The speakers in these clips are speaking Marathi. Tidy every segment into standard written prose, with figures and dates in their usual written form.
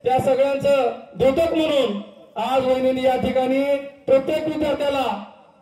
त्या सगळ्यांचं द्योतक म्हणून आज वहिनी या ठिकाणी प्रत्येक विद्यार्थ्याला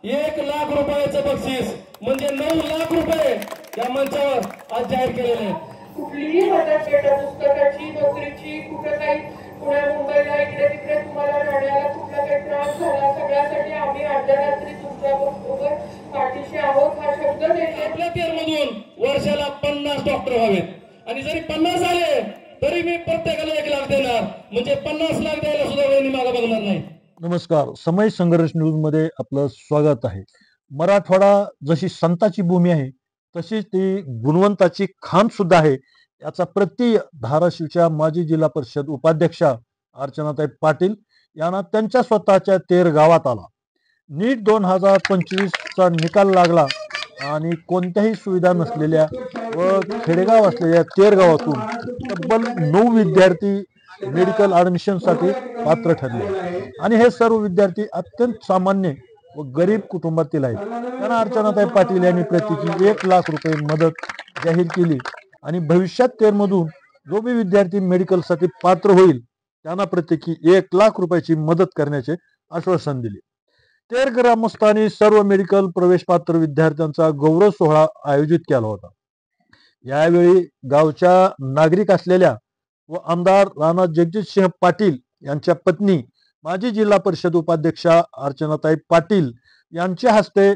1 लाख रुपयाचं बक्षीस म्हणजे 9 लाख रुपये या मंचावर आज जाहीर केलेले आहेत। कुठलीही मदत भेटा पुस्तकाची नोकरीची कुठं काही पुणे मुंबईला इकडे तिकडे तुम्हाला राहण्याला कुठला काही त्रास झाला सगळ्यासाठी आम्ही अर्ध्या रात्री तुमच्याबरोबर पाठीशी आहोत हा शब्द देतो। आपल्या तेरमधून वर्षाला 50 डॉक्टर व्हावेत आणि जरी 50 आले तरी मी प्रत्येकाला 1 लाख देणार म्हणजे 50 लाख द्यायला सुद्धा वहिनी मागे बघणार नाही। नमस्कार, समय संघर्ष न्यूज मध्ये आपलं स्वागत आहे। मराठवाडा जशी संताची भूमी आहे तशी ती गुणवंताची खान सुद्धा आहे। याचा प्रत्यय धाराशिवच्या माजी जिल्हा परिषद उपाध्यक्षा अर्चनाताई पाटील यांना त्यांच्या स्वतःच्या तेर गावात आला। नीट 2025 चा निकाल लागला आणि कोणत्याही सुविधा नसलेल्या व खेडेगाव असलेल्या तेर गावातून तब्बल 9 विद्यार्थी मेडिकल ऍडमिशन साठी पात्र ठरले आणि हे सर्व विद्यार्थी अत्यंत सामान्य व गरीब कुटुंबातील आहेत। त्यांना अर्चनाताई पाटील यांनी प्रत्येकी 1 लाख रुपये मदत जाहीर केली आणि भविष्यात तेरमधून जो भी विद्यार्थी मेडिकल साठी पात्र होईल त्यांना प्रत्येकी 1 लाख रुपयाची मदत करण्याचे आश्वासन दिले। तेर ग्रामस्थांनी सर्व मेडिकल प्रवेश पात्र विद्यार्थ्यांचा गौरव सोहळा आयोजित केला होता। यावेळी गावच्या नागरिक असलेल्या व आमदार राणा जगजितसिंह पाटील यांच्या पत्नी माजी जिल्हा परिषद उपाध्यक्षा अर्चनाताई पाटील यांच्या हस्ते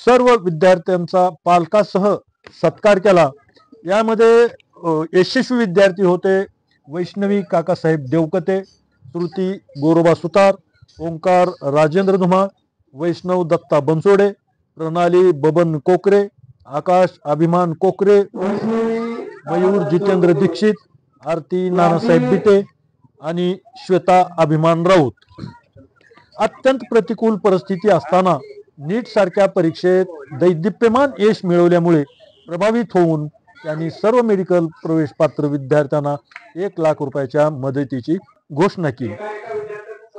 सर्व विद्यार्थ्यांचा पालकासह सत्कार केला। यामध्ये यशस्वी विद्यार्थी होते वैष्णवी काकासाहेब देवकते, श्रुती गोरोबा सुतार, ओंकार राजेंद्र धुमाळ, वैष्णव दत्ता बनसोडे, प्रणाली बबन कोकरे, आकाश अभिमान कोकरे, मयूर जितेंद्र दीक्षित, आरती नानासाहेब बिटे आणि श्वेता अभिमान राऊत। अत्यंत प्रतिकूल परिस्थिती असताना नीट सारख्या परीक्षेत दैदिप्यमान यश मिळवल्यामुळे प्रभावित होऊन त्यांनी सर्व मेडिकल प्रवेश पात्र विद्यार्थ्यांना 1 लाख रुपयाच्या मदतीची घोषणा केली।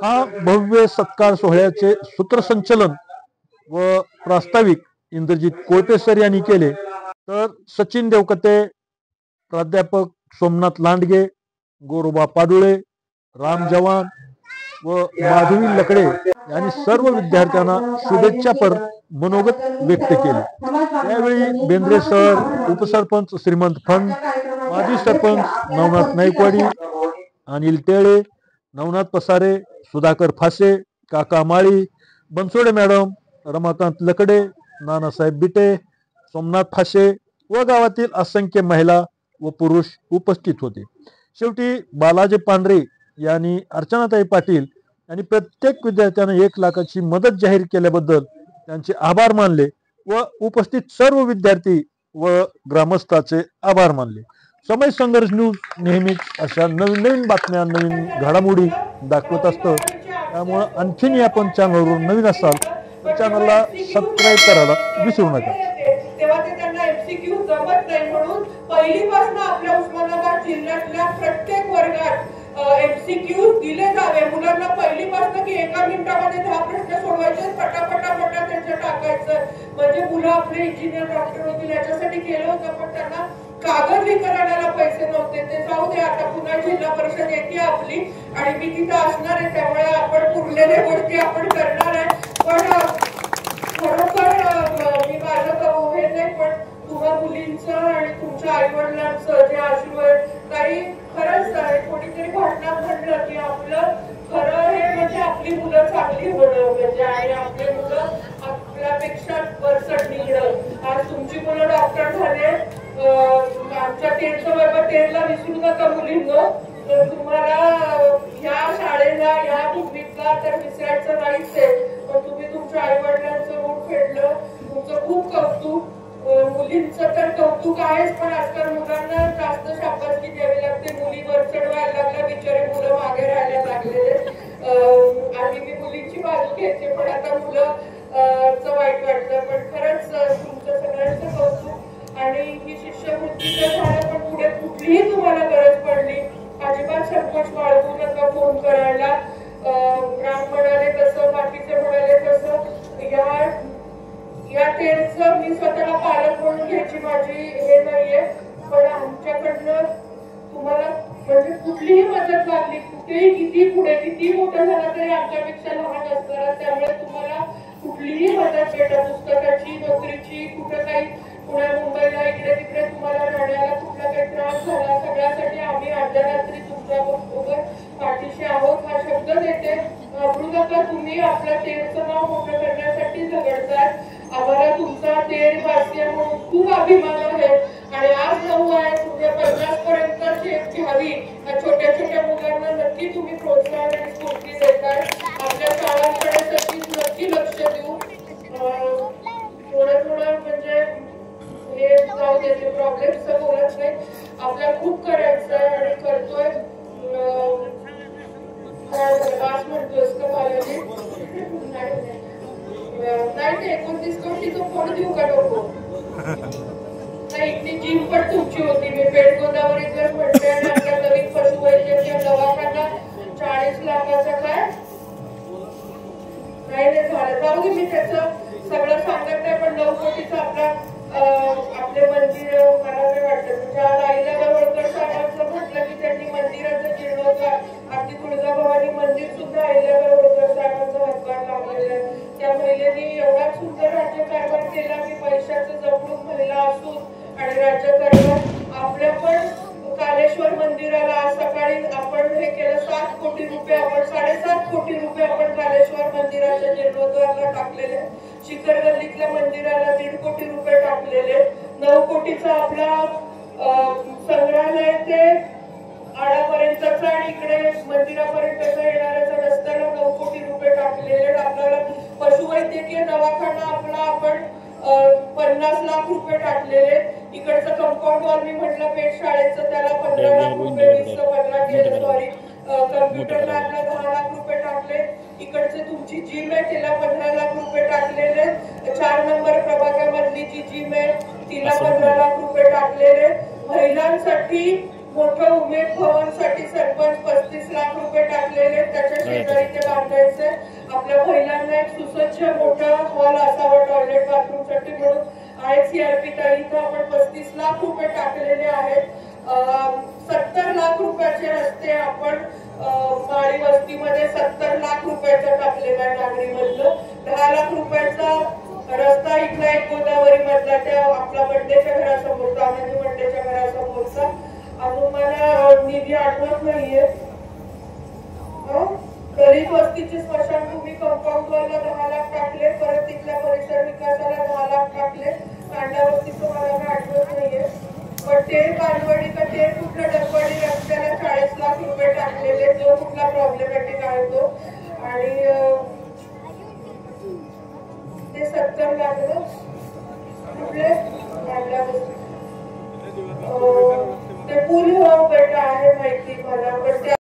हा भव्य सत्कार सोहळ्याचे सूत्रसंचलन व प्रास्ताविक इंद्रजित कोळपे सर यांनी केले, तर सचिन देवकते, प्राध्यापक सोमनाथ लांडगे, गोरोबा पाडुळे, राम जवान व माधवी लकडे यांनी सर्व विद्यार्थ्यांना शुभेच्छापर मनोगत व्यक्त केले। यावेळी बेंद्रे सर, उपसरपंच श्रीमंत फंड, माजी सरपंच नवनाथ नाईकवाडी, अनिल टेळे, नवनाथ पसारे, सुधाकर फासे, काका माळी, बनसोडे मॅडम, रमाकांत लकडे, नानासाहेब बिटे, सोमनाथ फासे व गावातील असंख्य महिला व पुरुष उपस्थित होते। शेवटी बालाजी पांढरे यांनी अर्चनाताई पाटील यांनी प्रत्येक विद्यार्थ्यांना 1 लाखाची मदत जाहीर केल्याबद्दल त्यांचे आभार मानले व उपस्थित सर्व विद्यार्थी व ग्रामस्थांचे आभार मानले। समय संघर्ष न्यूज नेहमीच अशा नवीन बातम्या नवीन घडामोडी दाखवत असतं, त्यामुळे आणखीन आपण चॅनलवर नवीन असाल तर चॅनलला सबस्क्राईब करायला विसरू नका। तेव्हा ते त्यांना एमसीक्यू जमत नाही म्हणून पहिलीपासून आपल्या उस्मानाबाद जिल्ह्यातल्या प्रत्येक वर्गात एमसीक्यू दिले जावे। मुलांना पहिलीपासून की 1 मिनिटामध्ये 10 प्रश्न सोडवायचे, पटापटा त्यांच्या टाकायचं म्हणजे मुलं आपले इंजिनियर डॉक्टर होतील याच्यासाठी केलं होतं, पण त्यांना कागद विकत आणायला पैसे नव्हते। ते जाऊ दे, आता पुन्हा जिल्हा परिषद येते आपली आणि मी तिथं असणार आहे, त्यामुळे आपण पुरलेल्या गोष्टी आपण करणार आहे। पण खरोखर मी माझं हे नाही, पण तुम्हा मुलींचं आणि तुमच्या आई वडिलांचं जे आशीर्वाद काही खरंच कोणीतरी घटना घडलं की आपलं खरं हे म्हणजे आपली मुलं चांगली होणं म्हणजे आणि आपले मुलं आपल्यापेक्षा वरचढ निघणं। आज तुमची मुलं डॉक्टर झाले, आमच्या तेरचं बरोबर तेरला विसरू नका मुलींनो। तर तुम्हाला या शाळेला या भूमीतला तर विसरायचं नाहीच आहे, पण तुम्ही तुमच्या आई वडिलांचं ऋण फेडलं, तुमचं खूप कौतुक। मुलींचं तर कौतुक आहेच, पण आजकाल मुलांना जास्त शाबासकी द्यावी लागते। मुली वरचढ व्हायला लागल्या, बिचारे मुलं मागे राहायला लागलेले। आणि मी मुलींची बाजू घ्यायचे, पण आता मुलं वाईट वाटतं, पण खरंच तुमचं सगळ्यांचं कौतुक। आणि ही शिष्यवृत्ती तर झालं, पण पुढे कुठलीही तुम्हाला गरज पडली अजिबात संकोच बाळगू नका फोन करायला। राम म्हणाले तसं, बाकीचे म्हणाले तसं, या तेरचं मी स्वतःला पालक म्हणून घ्यायची माझी हे नाहीये, पण आमच्याकडनं तुम्हाला म्हणजे कुठलीही मदत लागली, कुठेही किती पुढे किती मोठं झालं तरी आमच्यापेक्षा लहान असणार, त्यामुळे तुम्हाला कुठलीही मदत भेटा, पुस्तकाची, नोकरीची, कुठं काही पुण्या मुंबईला इकडे तिकडे तुम्हाला राहण्याला कुठला काही त्रास झाला, सगळ्यासाठी आम्ही अर्ध्या रात्री तुमच्या बरोबर पाठीशी आहोत हा शब्द देते. घाबरू नका, तुम्ही आपल्या तेरचं नाव मोठं करण्यासाठी झगडताय. आम्हाला तुमचा तेर वासिया म्हणून खूप अभिमान आहे आणि आज 9 आहे, तुमच्या 50 पर्यंत शेत घ्यावी. छोट्या छोट्या मुलांना नक्की तुम्ही प्रोत्साहन आणि स्फूर्ती देताय. आपल्या शाळांकडे नक्की लक्ष देऊ. थोडं म्हणजे हे जाऊ देते, प्रॉब्लेमचं बोलत नाही, आपल्याला खूप करायचं आहे आणि करतोय. पास म्हणतोस का बालाजी? नाही 29 कोटीचं फोन देऊ का नको? नाही, ती जिम पण तुमची होती. मी पेठ गोदावरीकर म्हणते आणि आपल्या नवीन पशुवैद्यकीय दवाखाना 40 लाखाचा काय नाही झालं. जाऊ दे, मी त्याचं सगळं सांगत नाही, पण 9 कोटीचा आपले मंदिर मला नाही वाटतं. तुमच्या आईला होळकर साहेबांचं म्हटलं की त्यांनी मंदिराचं जीर्णोद्धार, अगदी तुळजाभवानी मंदिर सुद्धा आईला होळकर साहेबांचा हातभार लागलेला आहे. त्या महिलेने एवढा सुंदर राज्यकारभार केला की पैशाचं जपणूक महिला असून आणि राज्यकारभार आपल्या पण कालेश्वर मंदिराला आज सकाळी आपण हे केलं 7 कोटी रुपये, आपण 7.5 कोटी रुपये आपण कालेश्वर मंदिराच्या जीर्णोद्धाराला टाकलेले. शिखर गल्लीतल्या मंदिराला 1.5 कोटी रुपये टाकलेले. 9 कोटीचा आपला संग्रहालय ते आडापर्यंतचा आणि इकडे मंदिरापर्यंतचा येणाऱ्याचा रस्त्याला 9 कोटी रुपये टाकलेले. आपल्याला पशुवैद्यकीय दवाखाना आपला आपण 50 लाख रुपये टाकलेले. इकडचं कंपाऊंड वॉल मी म्हटलं पेठ शाळेचं त्याला 15 लाख रुपये, 15 केलं सॉरी, कम्प्युटर लॅबला 10 लाख रुपये टाकले. इकडचे तुमची जिम आहे तिला 15 लाख रुपये टाकलेले. 4 नंबर प्रभागामधली जी जिम आहे तिला 15 लाख रुपये टाकलेले. महिलांसाठी मोठं उमेद भवनसाठी सरपंच 35 लाख रुपये टाकलेले. त्याच्या शेजारी ते बांधायचे. आपल्या महिलांना एक सुसज्ज मोठा हॉल असावा टॉयलेट बाथरूम साठी म्हणून ICRP इथं आपण 35 लाख रुपये टाकलेले आहेत. 70 लाख रुपयाचे रस्ते आपण माळी वस्तीमध्ये 70 लाख रुपयाचा टाकलेला आहे. नागरी मधलं 10 लाख रुपयाचा रस्ता इथला एक गोदावरी मधला त्या आपला बंडेच्या घरासमोरचा, आनंदी बंडेच्या घरासमोरचा. अजून मला निधी आठवत नाहीये. दलित वस्तीचे स्मशानभूमी कंपाऊंड वॉलला 10 लाख टाकले. परत तिथल्या परिसर विकासाला 10 लाख टाकले. कांडा वस्तीचं मला काय आठवत नाहीये. पण ते बालवाडी का ते कुठल्या डबवाडी रस्त्याला 40 लाख रुपये टाकलेले. जो कुठला प्रॉब्लेमॅटिक आहे तो. आणि ते 70 लाख कुठले कांडा वस्ती ते पूल बेटा आहे माहिती मला, पण